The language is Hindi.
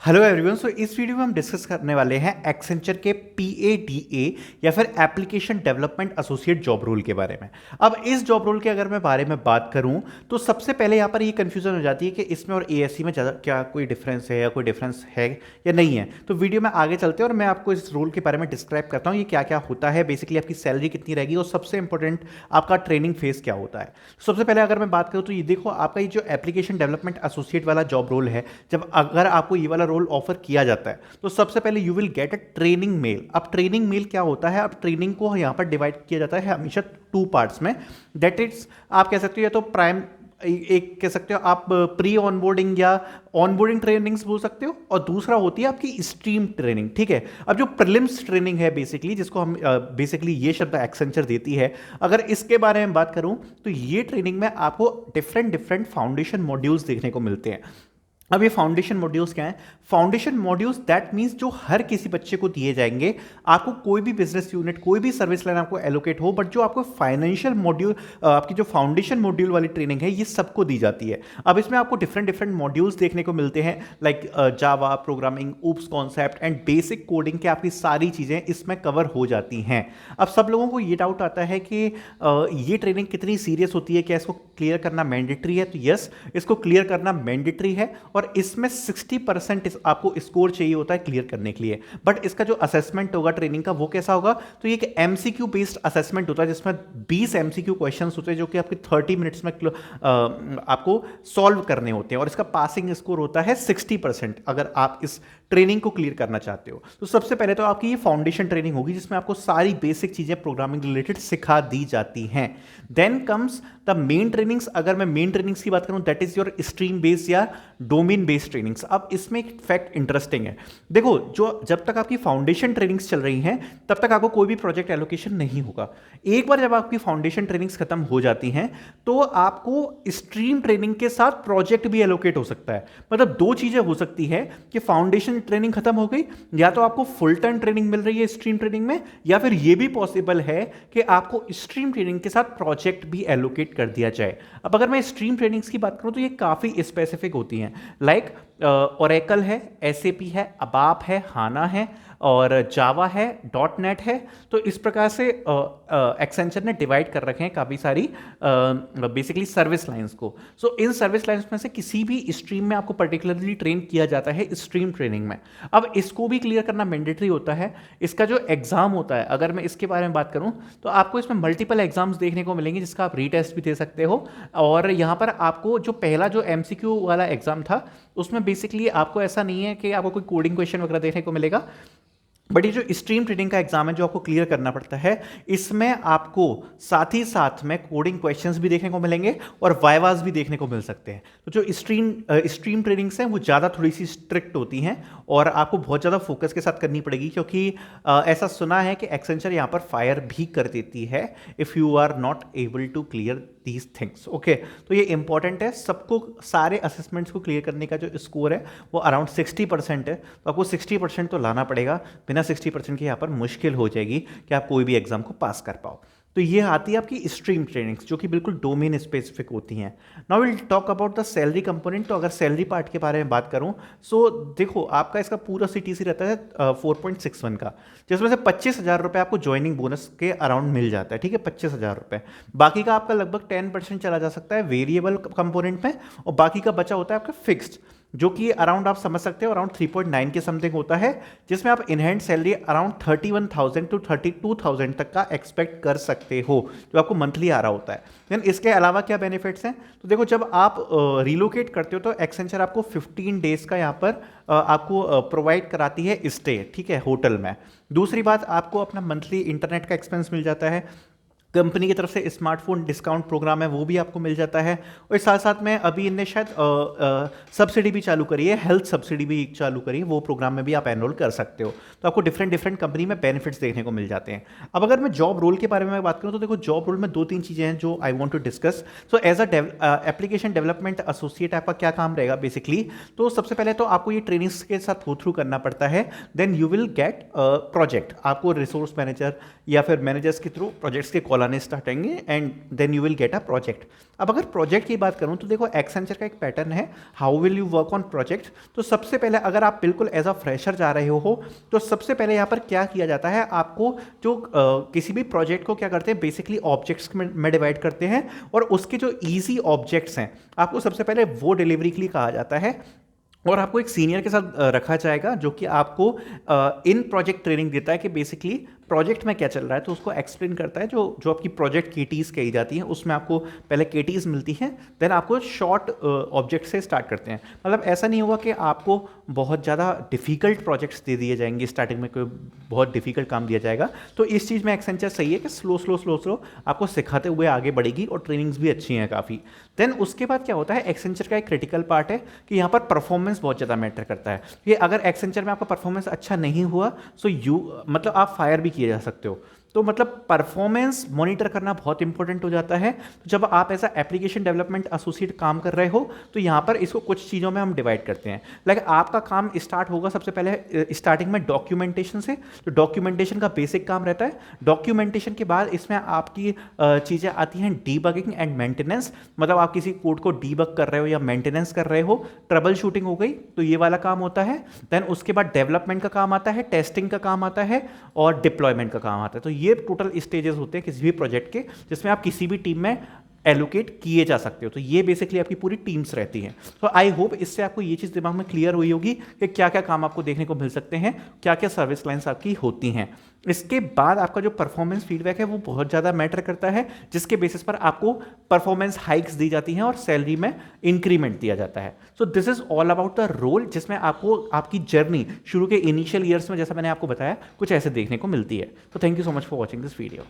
Hello everyone. सो इस वीडियो में हम डिस्कस करने वाले हैं एक्सेंचर के PADA या फिर application development associate job role के बारे में। अब इस जॉब रोल के अगर मैं बारे में बात करूं तो सबसे पहले यहाँ पर ये कंफ्यूजन हो जाती है कि इसमें और ASC में ज़्यादा क्या कोई डिफरेंस है या कोई डिफरेंस है या नहीं है। तो वीडियो में आगे चलते हैं और मैं आपको इस रोल के बारे में डिस्क्राइब करता हूँ ये क्या क्या होता है, बेसिकली आपकी सैलरी कितनी रहेगी और सबसे इंपॉर्टेंट आपका ट्रेनिंग फेज क्या होता है। सबसे पहले अगर मैं बात करूँ तो ये देखो, आपका ये जो एप्लीकेशन डेवलपमेंट एसोसिएट वाला जॉब रोल है, जब अगर आपको ये वाला रोल ऑफर किया जाता है तो सबसे पहले you will get a training mail. अब ट्रेनिंग मेल क्या होता है? अब ट्रेनिंग को यहां पर डिवाइड किया जाता है हमेशा 2 पार्ट्स में। दैट इज, आप कह सकते हो या तो प्राइम, एक कह सकते हो आप प्री ऑनबोर्डिंग या ऑनबोर्डिंग ट्रेनिंग्स बोल सकते हो, और दूसरा होती है आपकी स्ट्रीम ट्रेनिंग। ठीक है, अब जो प्रीलिम्स ट्रेनिंग है बेसिकली, जिसको हम बेसिकली ये शब्द एक्सेंचर देती है, अगर इसके बारे में बात करूं तो ये ट्रेनिंग में आपको डिफरेंट डिफरेंट फाउंडेशन मॉड्यूल्स देखने को मिलते हैं। अब ये फाउंडेशन मॉड्यूल्स क्या हैं? फाउंडेशन मॉड्यूल्स दैट मींस जो हर किसी बच्चे को दिए जाएंगे। आपको कोई भी बिजनेस यूनिट, कोई भी सर्विस लाइन आपको एलोकेट हो, बट जो आपको फाइनेंशियल मॉड्यूल, आपकी जो फाउंडेशन मॉड्यूल वाली ट्रेनिंग है, ये सबको दी जाती है। अब इसमें आपको डिफरेंट डिफरेंट मॉड्यूल्स देखने को मिलते हैं, like Java, programming, oops concept and basic coding के आपकी सारी चीज़ें इसमें कवर हो जाती हैं। अब सब लोगों को ये डाउट आता है कि ये ट्रेनिंग कितनी सीरियस होती है, क्या इसको क्लियर करना मैंडेटरी है? तो यस, इसको क्लियर करना मैंडेटरी है और इसमें 60% आपको स्कोर चाहिए होता है क्लियर करने के लिए। बट इसका जो असेसमेंट होगा ट्रेनिंग का, वो कैसा होगा? तो ये एक MCQ बेस्ड असेसमेंट होता है, जिसमें 20 MCQ क्वेश्चंस होते हैं जो कि आपके 30 मिनट्स में आपको सॉल्व करने होते हैं, और इसका पासिंग स्कोर होता है 60% अगर आप इस ट्रेनिंग को क्लियर करना चाहते हो। तो सबसे पहले तो आपकी ये फाउंडेशन ट्रेनिंग होगी, जिसमें आपको सारी बेसिक चीजें प्रोग्रामिंग रिलेटेड सिखा दी जाती हैं। Then comes the main trainings. अगर मैं मेन ट्रेनिंग्स की बात करूं, that is your stream based या डोमेन बेस्ड ट्रेनिंग्स। अब इसमें एक फैक्ट इंटरेस्टिंग है, देखो, जो जब तक आपकी फाउंडेशन ट्रेनिंग्स चल रही हैं तब तक आपको कोई भी प्रोजेक्ट एलोकेशन नहीं होगा। एक बार जब आपकी फाउंडेशन ट्रेनिंग्स खत्म हो जाती हैं तो आपको स्ट्रीम ट्रेनिंग के साथ प्रोजेक्ट भी एलोकेट हो सकता है। मतलब दो चीजें हो सकती है कि फाउंडेशन ट्रेनिंग खत्म हो गई, या तो आपको फुल टाइम ट्रेनिंग मिल रही है स्ट्रीम ट्रेनिंग में, या फिर यह भी पॉसिबल है कि आपको स्ट्रीम ट्रेनिंग के साथ प्रोजेक्ट भी एलोकेट कर दिया जाए। अब अगर मैं स्ट्रीम ट्रेनिंग्स की बात करूं तो ये काफी स्पेसिफिक होती हैं, लाइक ओरेकल है, SAP है, अबाप है, हाना है, और जावा है, .NET है। तो इस प्रकार से एक्सेंचर ने डिवाइड कर रखे हैं काफ़ी सारी बेसिकली सर्विस लाइंस को। सो इन सर्विस लाइंस में से किसी भी स्ट्रीम में आपको पर्टिकुलरली ट्रेन किया जाता है स्ट्रीम ट्रेनिंग में। अब इसको भी क्लियर करना मैंडेटरी होता है। इसका जो एग्जाम होता है, अगर मैं इसके बारे में बात करूं तो आपको इसमें मल्टीपल एग्जाम्स देखने को मिलेंगे, जिसका आप रीटेस्ट भी दे सकते हो। और यहाँ पर आपको जो पहला जो MCQ वाला एग्जाम था, उसमें बेसिकली आपको ऐसा नहीं है कि आपको कोई कोडिंग क्वेश्चन वगैरह देखने को मिलेगा, बट ये जो स्ट्रीम ट्रेडिंग का एग्जाम है जो आपको क्लियर करना पड़ता है, इसमें आपको साथ ही साथ में कोडिंग क्वेश्चंस भी देखने को मिलेंगे और वाइवास भी देखने को मिल सकते हैं। तो जो स्ट्रीम ट्रेडिंग्स हैं वो ज़्यादा थोड़ी सी स्ट्रिक्ट होती हैं और आपको बहुत ज़्यादा फोकस के साथ करनी पड़ेगी, क्योंकि ऐसा सुना है कि एक्सेंचर यहाँ पर फायर भी कर देती है if you are not able to clear these things. Okay, तो ये इंपॉर्टेंट है। सबको सारे असेसमेंट्स को क्लियर करने का जो स्कोर है वो अराउंड 60% है, तो आपको 60% तो लाना पड़ेगा। बिना 60% के यहाँ पर मुश्किल हो जाएगी कि आप कोई भी एग्जाम को पास कर पाओ। तो ये आती है आपकी स्ट्रीम ट्रेनिंग्स, जो कि बिल्कुल डोमेन स्पेसिफिक होती हैं। Now will talk about the salary component. तो अगर सैलरी पार्ट के बारे में बात करूं, सो देखो, आपका इसका पूरा CTC रहता है 4.61 का, जिसमें से 25,000 रुपये आपको ज्वाइनिंग बोनस के अराउंड मिल जाता है। ठीक है, 25,000 रुपये। बाकी का आपका लगभग 10% चला जा सकता है वेरिएबल कंपोनेंट में, और बाकी का बचा होता है आपका फिक्स्ड, जो कि अराउंड आप समझ सकते हो अराउंड 3.9 के समथिंग होता है, जिसमें आप in hand salary around 31,000 to 32,000 तक का एक्सपेक्ट कर सकते हो, जो आपको मंथली आ रहा होता है। देन इसके अलावा क्या बेनिफिट्स हैं? तो देखो, जब आप रिलोकेट करते हो तो एक्सेंचर आपको 15 डेज का यहाँ पर आपको प्रोवाइड कराती है स्टे, ठीक है, होटल में। दूसरी बात, आपको अपना मंथली इंटरनेट का एक्सपेंस मिल जाता है। कंपनी की तरफ से स्मार्टफोन डिस्काउंट प्रोग्राम है, वो भी आपको मिल जाता है। और साथ साथ में अभी इनने शायद सब्सिडी भी चालू करी है, हेल्थ सब्सिडी भी चालू करी है, वो प्रोग्राम में भी आप एनरोल कर सकते हो। तो आपको डिफरेंट डिफरेंट कंपनी में बेनिफिट्स देखने को मिल जाते हैं। अब अगर मैं जॉब रोल के बारे में बात करूँ तो देखो, जॉब रोल में 2-3 चीज़ें हैं जो I want to discuss. So as a application development associate आपका क्या काम रहेगा बेसिकली? तो सबसे पहले तो आपको ये ट्रेनिंग्स के साथ गो थ्रू करना पड़ता है। Then you will get project. आपको रिसोर्स मैनेजर या फिर मैनेजर्स के थ्रू प्रोजेक्ट्स के कॉल आने स्टार्ट होंगे and then you will get a project. अब अगर प्रोजेक्ट की बात करूं तो देखो एक्सेंचर का एक पैटर्न है, how will you work on project. तो सबसे पहले अगर आप बिल्कुल एज अ फ्रेशर जा रहे हो तो सबसे पहले यहाँ पर क्या किया जाता है, आपको जो किसी भी प्रोजेक्ट को क्या करते हैं बेसिकली ऑब्जेक्ट्स में डिवाइड करते हैं और उसके जो ईजी ऑब्जेक्ट्स हैं आपको सबसे पहले वो डिलीवरी के लिए कहा जाता है और आपको एक सीनियर के साथ रखा जाएगा जो कि आपको इन प्रोजेक्ट ट्रेनिंग देता है कि बेसिकली प्रोजेक्ट में क्या चल रहा है, तो उसको एक्सप्लेन करता है। जो जो आपकी प्रोजेक्ट केटीज कही जाती हैं उसमें आपको पहले केटीज मिलती हैं, देन आपको शॉर्ट ऑब्जेक्ट से स्टार्ट करते हैं। मतलब ऐसा नहीं होगा कि आपको बहुत ज़्यादा डिफिकल्ट प्रोजेक्ट्स दे दिए जाएंगे, स्टार्टिंग में कोई बहुत डिफिकल्ट काम दिया जाएगा। तो इस चीज़ में एक्सेंचर सही है कि स्लो स्लो स्लो स्लो आपको सिखाते हुए आगे बढ़ेगी और ट्रेनिंग्स भी अच्छी हैं काफ़ी। देन उसके बाद क्या होता है, एक्सेंचर का एक क्रिटिकल पार्ट है कि यहाँ पर परफॉर्मेंस बहुत ज़्यादा मैटर करता है। ये अगर एक्सेंचर में आपका परफॉर्मेंस अच्छा नहीं हुआ सो मतलब आप फायर भी किए जा सकते हो। तो मतलब परफॉर्मेंस मॉनिटर करना बहुत इंपॉर्टेंट हो जाता है। तो जब आप ऐसा एप्लीकेशन डेवलपमेंट एसोसिएट काम कर रहे हो तो यहाँ पर इसको कुछ चीज़ों में हम डिवाइड करते हैं। लाइक आपका काम स्टार्ट होगा सबसे पहले स्टार्टिंग में डॉक्यूमेंटेशन से। तो डॉक्यूमेंटेशन का बेसिक काम रहता है। डॉक्यूमेंटेशन के बाद इसमें आपकी चीज़ें आती हैं डीबगिंग एंड मेंटेनेंस। मतलब आप किसी कोड को डीबग कर रहे हो या मेंटेनेंस कर रहे हो, ट्रबल शूटिंग हो गई, तो ये वाला काम होता है। देन उसके बाद डेवलपमेंट का काम आता है, टेस्टिंग का काम आता है और डिप्लॉयमेंट का काम आता है। तो ये टोटल स्टेजेस होते हैं किसी भी प्रोजेक्ट के जिसमें आप किसी भी टीम में एलोकेट किए जा सकते हो। तो ये बेसिकली आपकी पूरी टीम्स रहती हैं। तो आई होप इससे आपको ये चीज़ दिमाग में क्लियर हुई होगी कि क्या क्या काम आपको देखने को मिल सकते हैं, क्या क्या सर्विस लाइन्स आपकी होती हैं। इसके बाद आपका जो परफॉर्मेंस फीडबैक है वो बहुत ज़्यादा मैटर करता है, जिसके बेसिस पर आपको परफॉर्मेंस हाइक्स दी जाती हैं और सैलरी में इंक्रीमेंट दिया जाता है। So this is all about the role, जिसमें आपको आपकी जर्नी शुरू के इनिशियल ईयर्स में जैसा मैंने आपको बताया कुछ ऐसे देखने को मिलती है। तो thank you so much for watching this video.